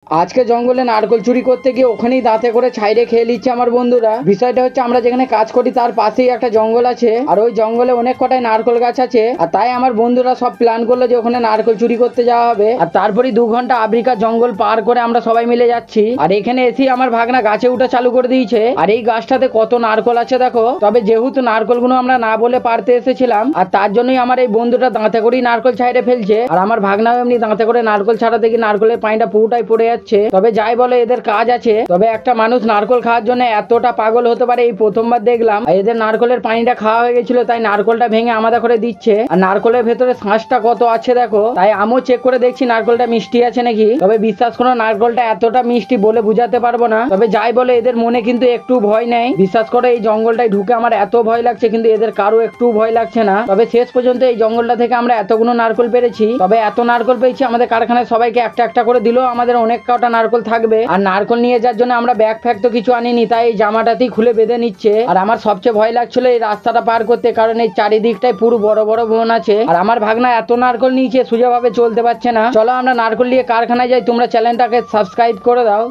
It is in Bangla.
আজকে জঙ্গলে নারকল চুরি করতে গিয়ে ওখানেই দাঁতে করে ছাইরে খেয়ে নিচ্ছে আমার বন্ধুরা। বিষয়টা হচ্ছে আমরা যেখানে কাজ করি তার পাশেই একটা জঙ্গল আছে, আর ওই জঙ্গলে অনেক কটাই নারকল গাছ আছে। আর তাই আমার বন্ধুরা সব প্ল্যান করলো যে ওখানে নারকল চুরি করতে যাওয়া হবে। আর তারপরই 2 ঘন্টা আফ্রিকা জঙ্গল পার করে আমরা সবাই মিলে যাচ্ছি। আর এখানে এসে আমার ভাগনা গাছে উঠা চালু করে দিয়েছে। আর এই গাছটাতে কত নারকল আছে দেখো। তবে যেহেতু নারকলগুলো আমরা না বলে পারতে এসেছিলাম, আর তার জন্যই আমার এই বন্ধুটা দাঁতে করেই নারকল ছাইরে ফেলছে। আর আমার ভাগনাও এমনি দাঁতে করে নারকল ছাড়াতে গিয়ে নারকলের পানিটা পুরোটাই পড়ে যাচ্ছে। তবে যাই বলে এদের কাজ আছে। তবে একটা মানুষ নারকল খাওয়ার জন্য এতটা পাগল হতে পারে এই প্রথমবার দেখলাম। এদের নারকলের পানিটা খাওয়া হয়ে গেছিল, তাই নারকলটা ভেঙে আমাদা করে দিচ্ছে। আর নারকলের ভেতরে শাঁসটা কত আছে দেখো। তাই আমিও চেক করে দেখছি নারকলটা মিষ্টি আছে নাকি। তবে বিশ্বাস করো নারকলটা এতটা মিষ্টি বলে বুঝাতে পারবো না। তবে যাই বলে এদের মনে কিন্তু একটু ভয় নেই। বিশ্বাস করো এই জঙ্গলটায় ঢুকে আমার এত ভয় লাগছে, কিন্তু এদের কারো একটু ভয় লাগছে না। তবে শেষ পর্যন্ত এই জঙ্গলটা থেকে আমরা এতগুলো নারকল পেরেছি। তবে এত নারকল পেয়েছি আমাদের কারখানায় সবাইকে একটা একটা করে দিলেও আমাদের অনেক কটা নারকল থাকবে। আর নারকল নিয়ে যাওয়ার জন্য আমরা ব্যাগ ফ্যাগ তো কিছু আনিনি, তাই এই জামাটাতেই খুলে বেঁধে নিচ্ছে। আর আমার সবচেয়ে ভয় লাগছিল এই রাস্তাটা পার করতে, কারণ এই চারিদিকটাই পুরো বড় বড় বন আছে। আর আমার ভাগনা এত নারকল নিয়েছে সোজাভাবে চলতে পারছে না। চলো আমরা নারকল নিয়ে কারখানায় যাই, তোমরা চ্যানেলটাকে সাবস্ক্রাইব করে দাও।